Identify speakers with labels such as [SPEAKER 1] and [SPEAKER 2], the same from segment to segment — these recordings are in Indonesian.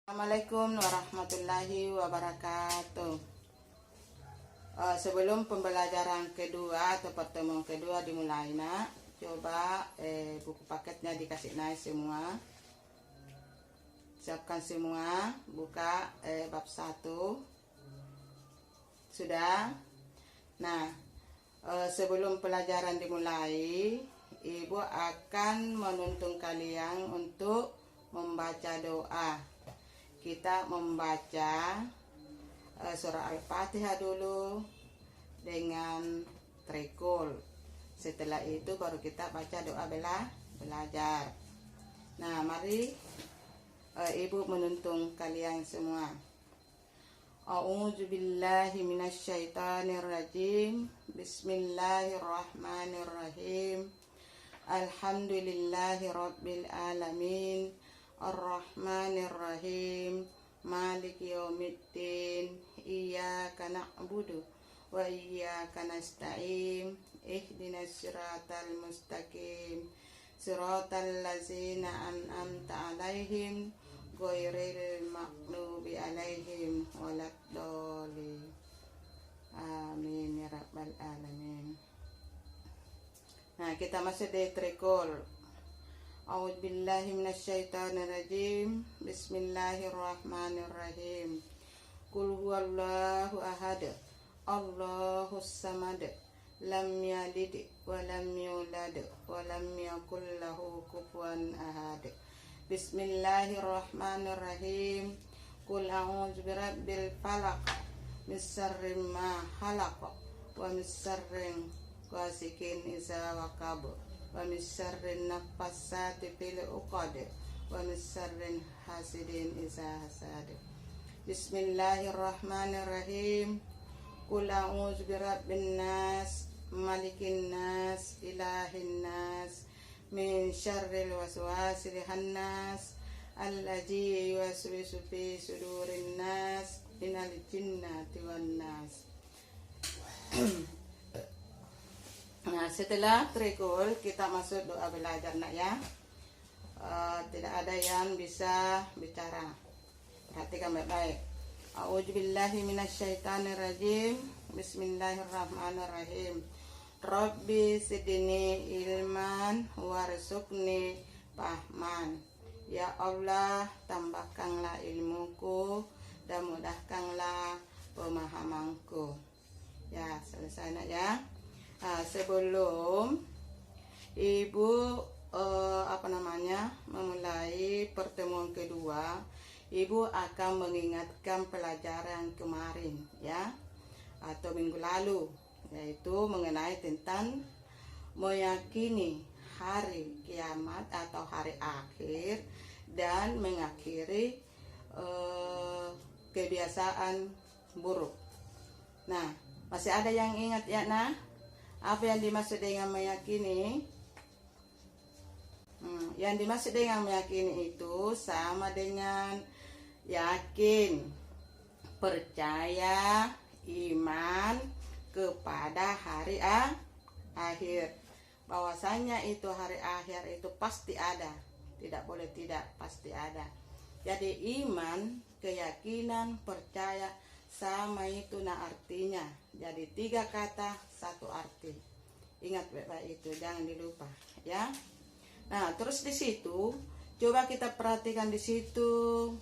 [SPEAKER 1] Assalamualaikum warahmatullahi wabarakatuh. Sebelum pembelajaran kedua atau pertemuan kedua dimulai, nak, coba buku paketnya dikasih naik semua. Siapkan semua, buka bab 1. Sudah. Nah, sebelum pelajaran dimulai, ibu akan menuntun kalian untuk membaca doa. Kita membaca surah Al-Fatihah dulu dengan trekol. Setelah itu baru kita baca doa belajar. Nah, mari ibu menuntun kalian semua. A'udzubillahi minasyaitonirrajim. Bismillahirrahmanirrahim. Alhamdulillahi rabbil alamin. Ar-Rahmanir-Rahim. Maliki yaumiddin. Iyyaka na'budu wa iyyaka nasta'in. Ihdinas siratal mustaqim. Siratal ladzina an'amta 'alaihim ghairil maghdubi 'alaihim waladdallin. Amin ya rabbal alamin. Nah, kita masuk di trekol. A'udzubillahi minasyaitonirrajim. Bismillahirrahmanirrahim. Qul huwallahu ahad. Allahus samad. Lam yalid wa lam yulad wa lam yakul lahu kufuwan ahad. Bismillahirrahmanirrahim. Qul a'udzu birabbil falaq. Min syarri ma khalaq wa min syarri ghasikin idza waqab. Wa min syarrin nafassati fil 'uqad wa min syarrin hasidin idza hasad. Bismillahirrahmanirrahim. Qul a'udzu birabbin nas, malikin nas, ilahin nas, min syarril waswasil khannas, allazi yuwaswisu fi sudurin nas, minal jinnati wan nas. Nah, setelah trekol kita masuk doa belajar, nak, ya. Tidak ada yang bisa bicara. Perhatikan baik-baik. A'udzubillahi minasyaitonirrajim. Bismillahirrahmanirrahim. Rabbi zidni ilman warzuqni fahman. Ya Allah, tambahkanlah ilmuku dan mudahkanlah pemahamanku. Ya, selesai, nak, ya. Sebelum ibu memulai pertemuan kedua, ibu akan mengingatkan pelajaran kemarin, ya, atau minggu lalu, yaitu mengenai tentang meyakini hari kiamat atau hari akhir dan mengakhiri kebiasaan buruk. Nah, masih ada yang ingat, ya, nah? Apa yang dimaksud dengan meyakini? Yang dimaksud dengan meyakini itu sama dengan yakin, percaya, iman kepada hari akhir. Bahwasanya itu hari akhir itu pasti ada, tidak boleh tidak, pasti ada. Jadi iman, keyakinan, percaya sama itu, nah, artinya. Jadi 3 kata, 1 arti. Ingat baik-baik itu, jangan dilupa, ya. Nah, terus di situ coba kita perhatikan di situ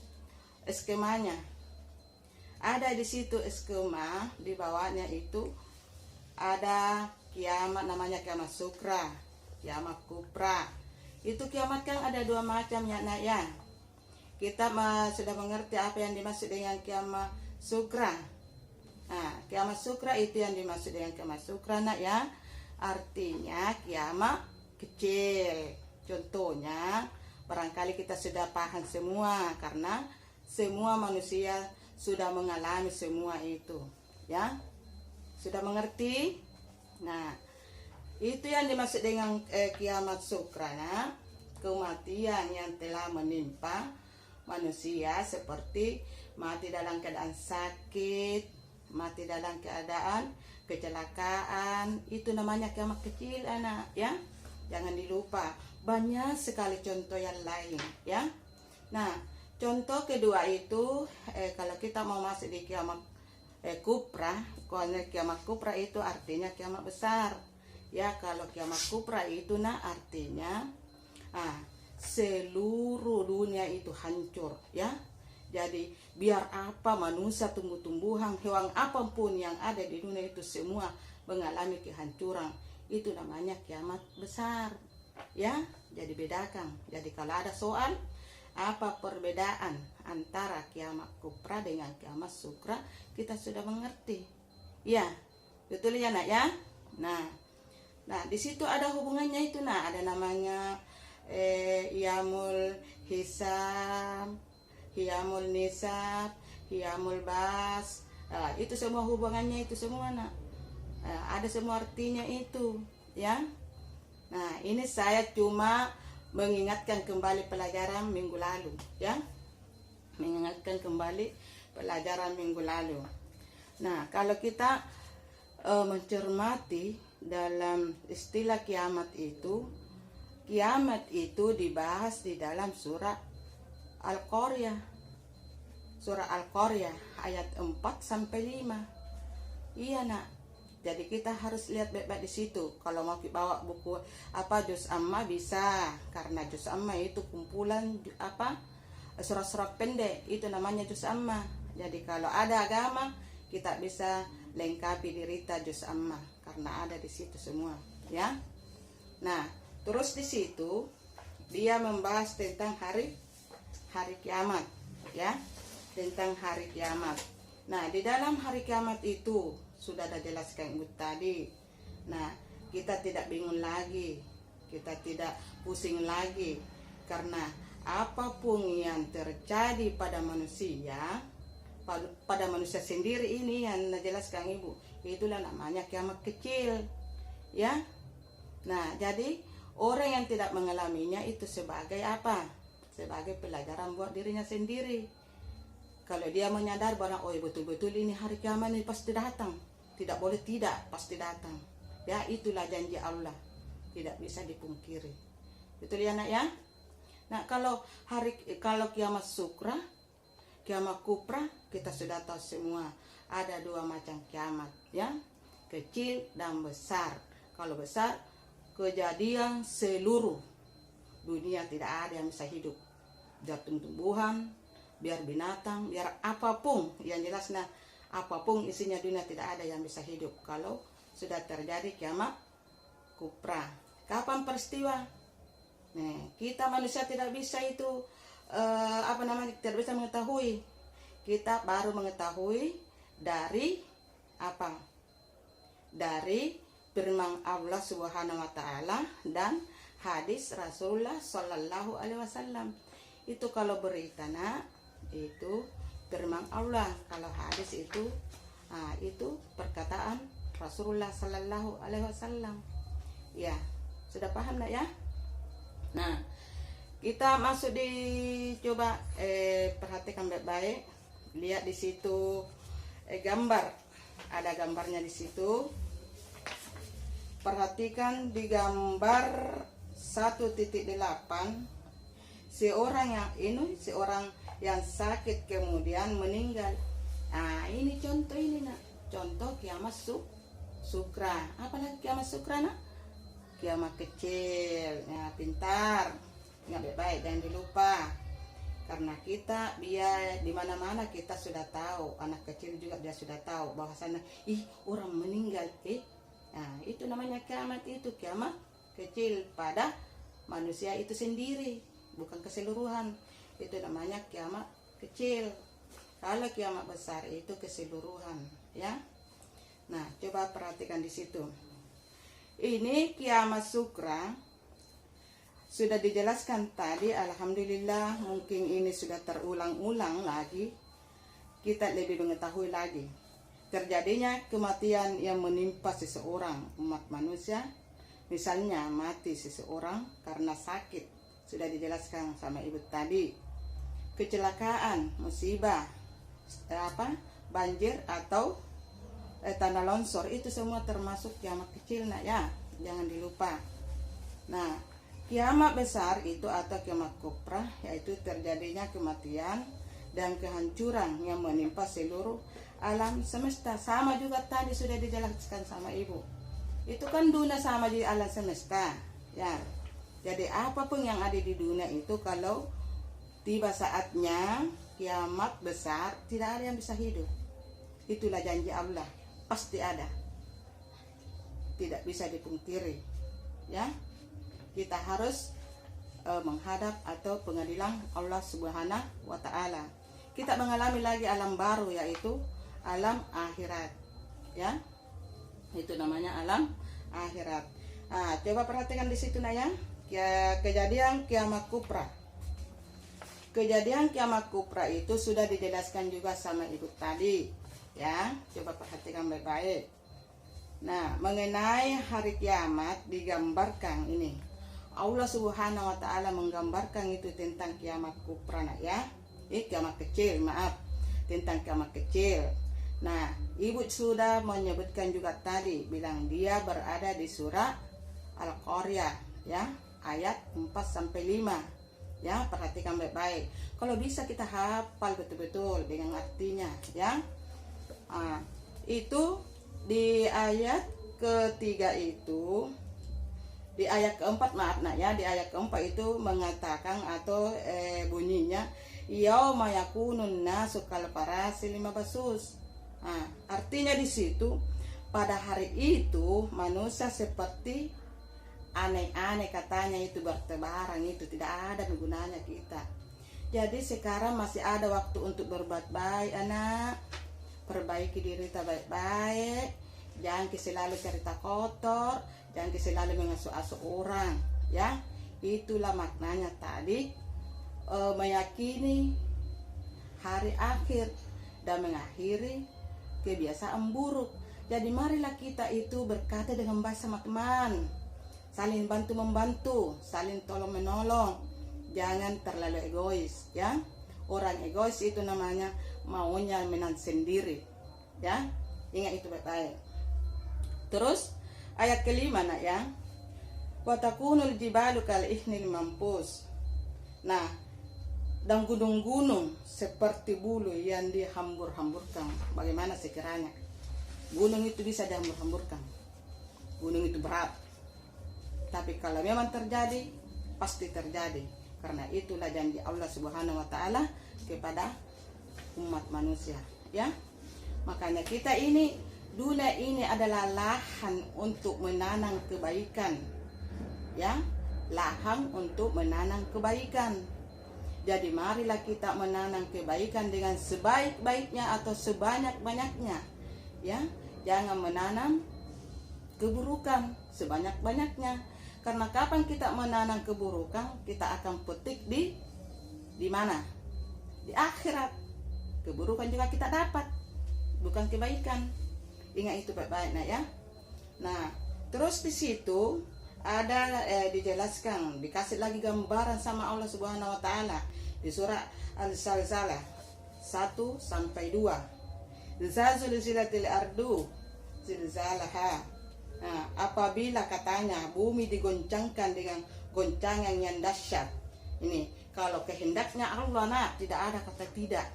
[SPEAKER 1] skemanya. Ada di situ skema, di bawahnya itu ada kiamat, namanya kiamat sukra, kiamat kubra. Itu kiamat kan ada 2 macam, ya, nak, ya. Kita sudah mengerti apa yang dimaksud dengan kiamat sukra. Nah, kiamat sukra itu yang dimaksud dengan kiamat sukra, nak, ya. Artinya kiamat kecil. Contohnya, barangkali kita sudah paham semua karena semua manusia sudah mengalami semua itu, ya. Sudah mengerti? Nah, itu yang dimaksud dengan kiamat sukra, nah, kematian yang telah menimpa manusia seperti mati dalam keadaan sakit, mati dalam keadaan kecelakaan. Itu namanya kiamat kecil, anak, ya. Jangan dilupa, banyak sekali contoh yang lain, ya. Nah, Contoh kedua itu kalau kita mau masuk di kiamat kubra, kalau kiamat kubra itu artinya kiamat besar. Ya, kalau kiamat kubra itu artinya seluruh dunia itu hancur, ya. Jadi biar apa manusia, tumbuh-tumbuhan, hewan apapun yang ada di dunia itu semua mengalami kehancuran. Itu namanya kiamat besar, ya. Jadi bedakan. Jadi kalau ada soal apa perbedaan antara kiamat kubra dengan kiamat sukra, kita sudah mengerti. Ya, betul ya nak ya. Nah di situ ada hubungannya itu ada namanya Yamul Hisab, Hiyamul Nisab, Hiyamul Bas. Itu semua hubungannya itu semua ada semua artinya itu, ya. Nah ini saya cuma mengingatkan kembali pelajaran minggu lalu, ya. Mengingatkan kembali pelajaran minggu lalu. Nah kalau kita mencermati dalam istilah kiamat itu dibahas di dalam surah Al-Qaryah. Surah Al-Qaryah ayat 4-5. Iya nak. Jadi kita harus lihat baik-baik di situ. Kalau mau bawa buku juz amma bisa, karena juz amma itu kumpulan surat-surat pendek, itu namanya juz amma. Jadi kalau ada agama kita bisa lengkapi dirita juz amma karena ada di situ semua, ya. Nah, terus di situ dia membahas tentang hari kiamat, ya. Tentang hari kiamat. Nah, di dalam hari kiamat itu sudah ada jelaskan Ibu tadi. Nah, kita tidak bingung lagi, kita tidak pusing lagi, karena apapun yang terjadi pada manusia sendiri ini yang jelaskan Ibu, itulah namanya kiamat kecil, ya. Nah, jadi orang yang tidak mengalaminya itu sebagai apa? Sebagai pelajaran buat dirinya sendiri. Kalau dia menyadar bahwa betul-betul ini hari kiamat ini pasti datang, tidak boleh tidak, pasti datang. Ya, itulah janji Allah, tidak bisa dipungkiri. Betul ya nak ya? Nah, kalau kiamat sukra, kiamat kubra, kita sudah tahu semua ada dua macam kiamat, ya, kecil dan besar. Kalau besar, kejadian seluruh dunia tidak ada yang bisa hidup, biar tumbuhan, biar binatang, biar apapun, yang jelas apapun isinya dunia tidak ada yang bisa hidup kalau sudah terjadi kiamat kubra. Kapan peristiwa? Nah, kita manusia tidak bisa itu tidak bisa mengetahui. Kita baru mengetahui dari apa? Dari firman Allah Subhanahu wa taala dan hadis Rasulullah Shallallahu alaihi wasallam. Itu kalau berita itu firman Allah, kalau hadis itu perkataan Rasulullah Sallallahu Alaihi Wasallam. Ya, sudah paham ya? Nah, kita masuk coba perhatikan baik-baik, lihat di situ gambar, ada gambarnya di situ. Perhatikan di gambar 1.8, seorang yang sakit kemudian meninggal. Nah, ini contoh contoh kiamat sukra. Apalagi kiamat sukra kiamat kecil. Ya, pintar, ingat baik-baik, jangan dilupa. Karena kita biar di mana-mana kita sudah tahu, anak kecil juga dia sudah tahu bahwasanya orang meninggal. Nah, itu namanya kiamat, itu kiamat kecil pada manusia itu sendiri, bukan keseluruhan. Itu namanya kiamat kecil. Kalau kiamat besar itu keseluruhan, ya. Nah, coba perhatikan di situ. Ini kiamat sukra sudah dijelaskan tadi, alhamdulillah. Mungkin ini sudah terulang-ulang lagi. Kita lebih mengetahui lagi terjadinya kematian yang menimpa seseorang umat manusia. Misalnya mati seseorang karena sakit, sudah dijelaskan sama Ibu tadi. Kecelakaan, musibah, banjir atau tanah longsor, itu semua termasuk kiamat kecil ya, jangan dilupa. Nah, Kiamat besar itu atau kiamat kubra, yaitu terjadinya kematian dan kehancuran yang menimpa seluruh alam semesta. Sama juga tadi sudah dijelaskan sama ibu. Itu kan dunia sama di alam semesta, ya. Jadi apapun yang ada di dunia itu kalau tiba saatnya kiamat besar, tidak ada yang bisa hidup. Itulah janji Allah, pasti ada. Tidak bisa dipungkiri, ya. Kita harus menghadap atau pengadilan Allah Subhanahu wa Ta'ala. Kita mengalami lagi alam baru, yaitu alam akhirat, ya. Itu namanya alam akhirat. Coba perhatikan di situ ya. Kejadian kiamat kubra. Kejadian kiamat kubra itu sudah dijelaskan juga sama ibu tadi, ya. Coba perhatikan baik-baik. Nah, mengenai hari kiamat digambarkan ini. Allah Subhanahu wa Ta'ala menggambarkan itu tentang kiamat kubra, ya. Kiamat kecil, maaf. Tentang kiamat kecil. Nah, ibu sudah menyebutkan juga tadi, bilang dia berada di surah Al-Qaryah, ya, ayat 4-5. Ya, perhatikan baik-baik. Kalau bisa kita hafal betul-betul dengan artinya, ya. Itu di ayat ketiga itu, di ayat keempat, maaf nak ya, di ayat keempat itu mengatakan atau bunyinya yauma yakunun nasu kal farasil mabasus. Artinya di situ pada hari itu manusia seperti aneh-aneh, katanya itu bertebaran, itu tidak ada gunanya kita. Jadi sekarang masih ada waktu untuk berbuat baik, anak. Perbaiki diri kita baik-baik, jangan selalu cerita kotor, jangan selalu mengasuh-asuh orang, ya. Itulah maknanya tadi, meyakini hari akhir dan mengakhiri kebiasaan buruk. Jadi marilah kita itu berkata dengan baik sama teman, saling bantu-membantu, saling tolong-menolong, jangan terlalu egois, ya. Orang egois itu namanya maunya menang sendiri, ya. Ingat itu baik-baik. Terus ayat kelima nak ya, watakunul jibalu kal ihnil mampus. Nah, dan gunung-gunung seperti bulu yang dihambur-hamburkan. Bagaimana sekiranya gunung itu bisa dihambur-hamburkan? Gunung itu berat, tapi kalau memang terjadi, pasti terjadi. Karena itulah janji Allah Subhanahu wa Ta'ala kepada umat manusia, ya. Makanya kita ini, dunia ini adalah lahan untuk menanam kebaikan, ya. Lahan untuk menanam kebaikan. Jadi marilah kita menanam kebaikan dengan sebaik-baiknya atau sebanyak-banyaknya, ya. Jangan menanam keburukan sebanyak-banyaknya. Karena kapan kita menanam keburukan, kita akan petik di mana? Di akhirat. Keburukan juga kita dapat, bukan kebaikan. Ingat itu baik-baik, nah ya. Nah, terus di situ ada dijelaskan, dikasih lagi gambaran sama Allah Subhanahu wa Ta'ala di surah Al-Zalzalah 1-2. Zilzilatil ardu zilzalaha. Nah, apabila katanya bumi digoncangkan dengan goncangan yang dahsyat. Ini kalau kehendaknya Allah, nak, tidak ada kata tidak.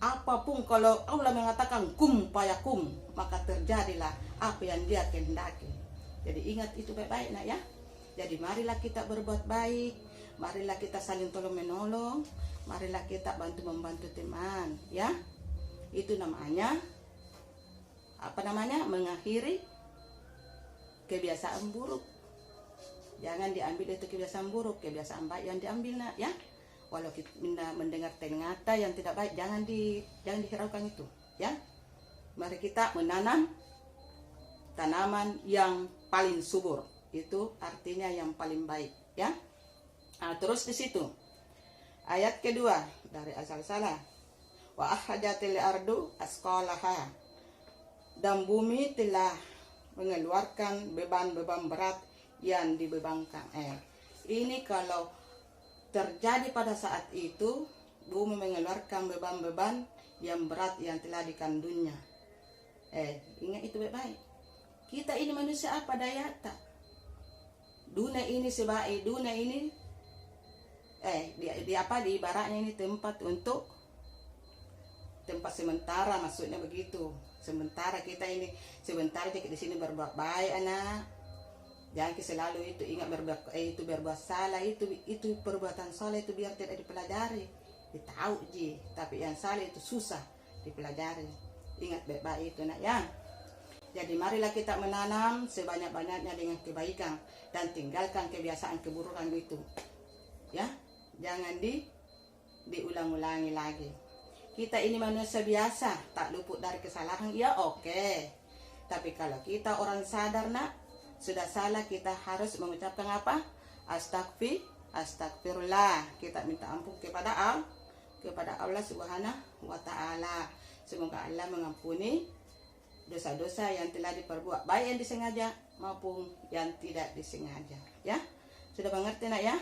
[SPEAKER 1] Apapun kalau Allah mengatakan kum payakum, maka terjadilah apa yang dia kehendaki. Jadi ingat itu baik-baik, nak ya. Jadi marilah kita berbuat baik, marilah kita saling tolong menolong, marilah kita bantu-membantu teman, ya. Itu namanya mengakhiri kebiasaan buruk. Jangan diambil itu kebiasaan buruk, kebiasaan baik yang diambil, nak ya. Walau kita mendengar ternyata yang tidak baik, jangan dihiraukan itu, ya. Mari kita menanam tanaman yang paling subur, itu artinya yang paling baik, ya. Nah, terus di situ ayat kedua dari Al-Zalzalah, wa ahhajatil ardu asqalaha, dan bumi telah mengeluarkan beban-beban berat yang dibebankan. Ini kalau terjadi pada saat itu, bumi mengeluarkan beban-beban yang berat yang telah dikandungnya. Ingat itu baik-baik. Kita ini manusia apa daya tak? Dunia ini dunia ini di ibaratnya ini tempat sementara, maksudnya begitu. Sementara kita di sini berbuat baik anak. Jangan selalu itu ingat berbuat salah, itu perbuatan salah itu biar tidak dipelajari, ditahu ji. Tapi yang salah itu susah dipelajari. Ingat baik-baik itu nak ya. Jadi marilah kita menanam sebanyak-banyaknya dengan kebaikan dan tinggalkan kebiasaan keburukan itu. Ya, jangan diulang-ulangi lagi. Kita ini manusia biasa, tak luput dari kesalahan, ya oke. Tapi kalau kita orang sadar nak, sudah salah, kita harus mengucapkan apa? Astagfirullah. Kita minta ampun kepada Allah Subhanahu wa Ta'ala. Semoga Allah mengampuni dosa-dosa yang telah diperbuat, baik yang disengaja maupun yang tidak disengaja. Ya, sudah mengerti nak ya?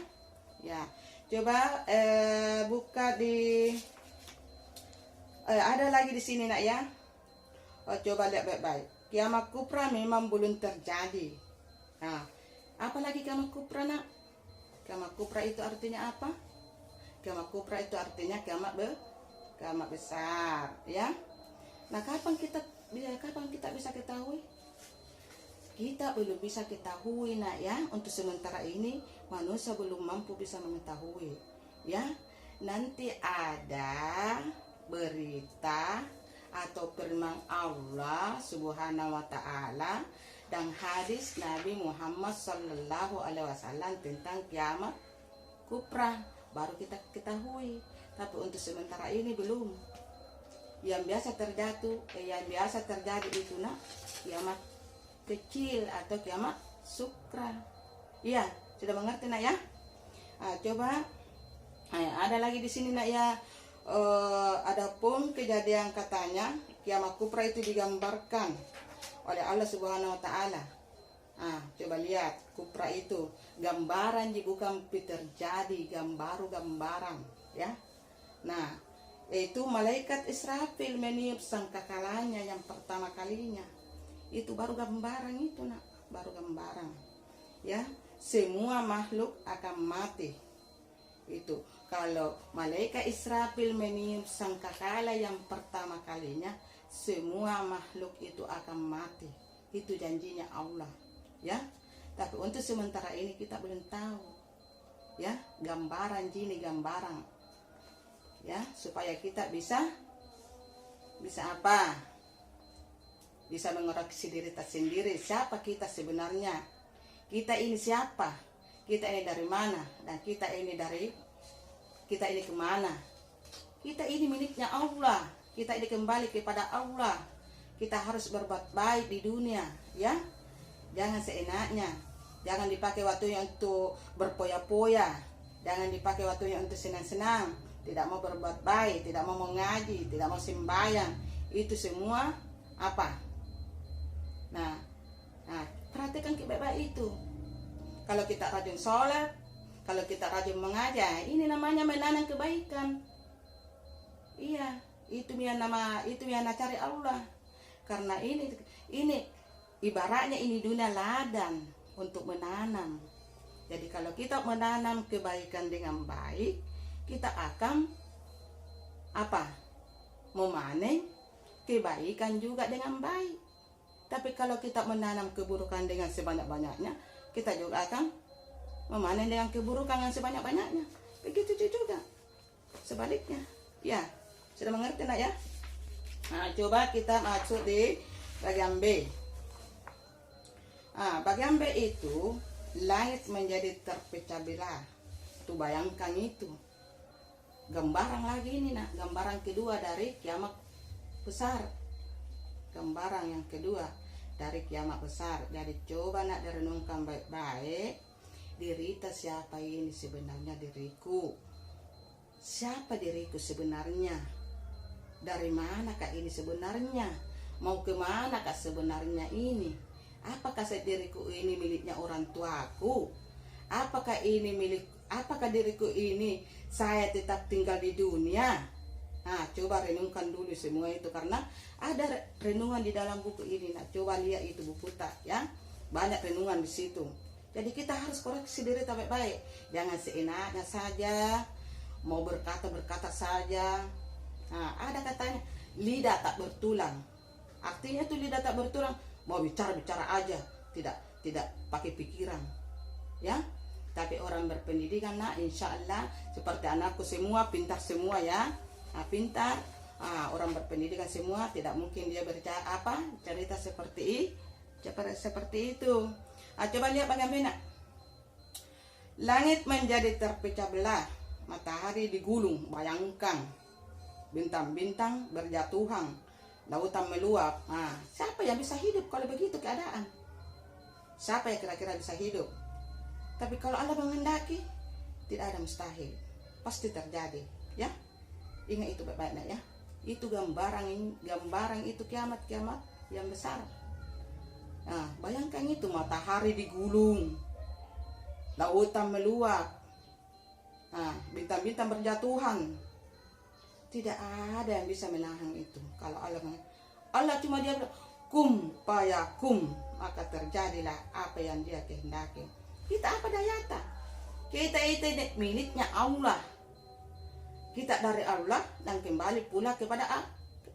[SPEAKER 1] Ya, coba buka di ada lagi di sini nak ya. Coba lihat baik-baik. Kiamat kubra memang belum terjadi. Nah, apalagi kiamat kubra nak? Kiamat kubra itu artinya apa? Kiamat kubra itu artinya kiamat besar, ya. Nah, kapan kita bisa ketahui? Kita belum bisa ketahui nak ya. Untuk sementara ini manusia belum mampu bisa mengetahui, ya. Nanti ada berita atau firman Allah Subhanahu wa Ta'ala dan hadis Nabi Muhammad Sallallahu Alaihi Wasallam tentang kiamat kubra, baru kita ketahui. Tapi untuk sementara ini belum. Yang biasa terjadi itu nak kiamat kecil atau kiamat sukra. Iya, sudah mengerti nak ya? Coba ada lagi di sini nak ya. Adapun kejadian katanya kiamat kubra itu digambarkan oleh Allah Subhanahu wa Ta'ala. Coba lihat, kubra itu gambaran, bukan terjadi, gambaran ya. Nah, itu malaikat Israfil meniup sangkakalanya yang pertama kalinya. Itu baru gambaran itu nak, baru gambaran ya. Semua makhluk akan mati. Itu kalau malaikat Israfil meniup sangkakala yang pertama kalinya, semua makhluk itu akan mati. Itu janjinya Allah ya. Tapi untuk sementara ini kita belum tahu ya, gambaran ya, supaya kita bisa apa? Bisa mengoreksi diri kita sendiri, siapa kita sebenarnya. Kita ini siapa? Kita ini dari mana? Dan kita ini kemana? Kita ini miliknya Allah. Kita ini kembali kepada Allah. Kita harus berbuat baik di dunia, ya. Jangan seenaknya. Jangan dipakai waktunya untuk berpoya-poya. Jangan dipakai waktunya untuk senang-senang. Tidak mau berbuat baik, tidak mau mengaji, tidak mau sembahyang. Itu semua apa? Nah, perhatikan baik-baik itu. Kalau kita rajin sholat, kalau kita rajin mengajar, ini namanya menanam kebaikan. Iya, itu yang cari Allah. Karena ini ibaratnya ini dunia ladang untuk menanam. Jadi kalau kita menanam kebaikan dengan baik, kita akan apa? Memanen kebaikan juga dengan baik. Tapi kalau kita menanam keburukan dengan sebanyak-banyaknya, kita juga akan memanen dengan keburukan yang sebanyak-banyaknya. Begitu juga sebaliknya. Ya, sudah mengerti nak ya? Nah, coba kita masuk di bagian B. Bagian B itu langit menjadi terpecah belah. Tuh bayangkan itu. Gambaran lagi ini nak, gambaran kedua dari kiamat besar. Gambaran yang kedua dari kiamat besar. Jadi coba nak direnungkan baik-baik. Dirita siapa ini sebenarnya diriku? Siapa diriku sebenarnya? Dari manakah ini sebenarnya? Mau kemana kah sebenarnya ini? Apakah diriku ini miliknya orang tuaku? Apakah diriku ini saya tetap tinggal di dunia? Coba renungkan dulu semua itu, karena ada renungan di dalam buku ini. Coba lihat itu buku tak ya, banyak renungan di situ. Jadi kita harus koreksi diri baik-baik. Jangan seenaknya saja, mau berkata saja. Nah, ada katanya lidah tak bertulang. Artinya itu lidah tak bertulang, mau bicara aja, tidak pakai pikiran. Ya. Tapi orang berpendidikan, nah insya Allah seperti anakku semua pintar semua ya. Nah, pintar, orang berpendidikan semua, tidak mungkin dia cerita seperti itu. Coba lihat bagaimana. Langit menjadi terpecah belah, matahari digulung, bayangkan. Bintang-bintang berjatuhan, lautan meluap. Siapa yang bisa hidup kalau begitu keadaan? Siapa yang kira-kira bisa hidup? Tapi kalau Allah menghendaki, tidak ada mustahil, pasti terjadi. Ya, ingat itu baik-baik ya. Itu gambaran itu kiamat yang besar. Nah, bayangkan itu, matahari digulung, lautan meluap, bintang-bintang berjatuhan. Tidak ada yang bisa menahan itu. Kalau Allah cuma dia bilang kum fayakum, maka terjadilah apa yang dia kehendaki. Kita apa dayata? Kita itu miliknya Allah. Kita dari Allah dan kembali pula kepada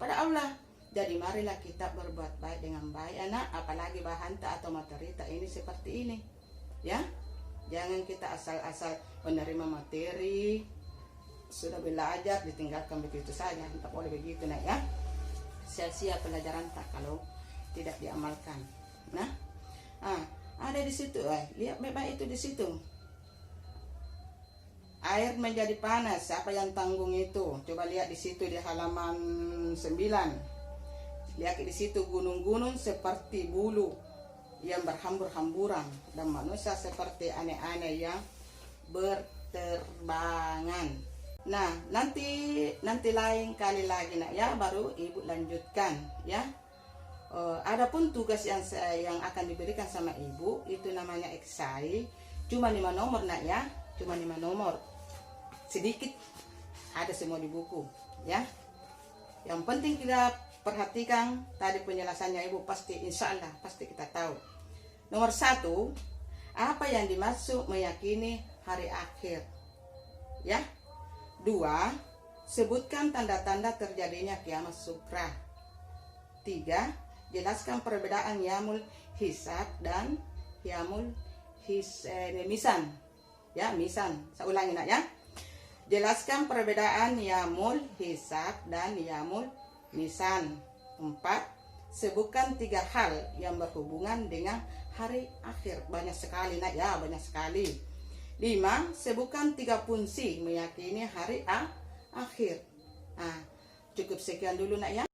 [SPEAKER 1] Allah. Jadi marilah kita berbuat baik dengan baik, anak. Apalagi bahanta atau materita ini seperti ini, ya. Jangan kita asal-asal menerima materi, sudah belajar ditinggalkan begitu saja. Tak boleh begitu, nak ya. Sia-sia pelajaran tak kalau tidak diamalkan. Nah, ada di situ, lihat baik-baik itu di situ. Air menjadi panas, siapa yang tanggung itu? Coba lihat di situ di halaman 9. Lihat di situ, gunung-gunung seperti bulu yang berhambur-hamburan dan manusia seperti aneh-aneh yang berterbangan. Nah, nanti lain kali lagi nak ya, baru ibu lanjutkan ya. Adapun tugas yang akan diberikan sama ibu itu namanya esai, cuma 5 nomor nak ya, cuma 5 nomor, sedikit, ada semua di buku ya. Yang penting kita perhatikan tadi penjelasannya ibu, pasti insya Allah pasti kita tahu. Nomor 1, apa yang dimaksud meyakini hari akhir ya. 2, sebutkan tanda-tanda terjadinya kiamat sukra. 3, jelaskan perbedaan yamul hisab dan yamul misan. Ya, misan. Saya ulangi nak ya. Jelaskan perbedaan yamul hisab dan yamul misan. 4, sebutkan 3 hal yang berhubungan dengan hari akhir. Banyak sekali nak ya, banyak sekali. 5, sebutkan 3 fungsi meyakini hari akhir. Cukup sekian dulu nak ya.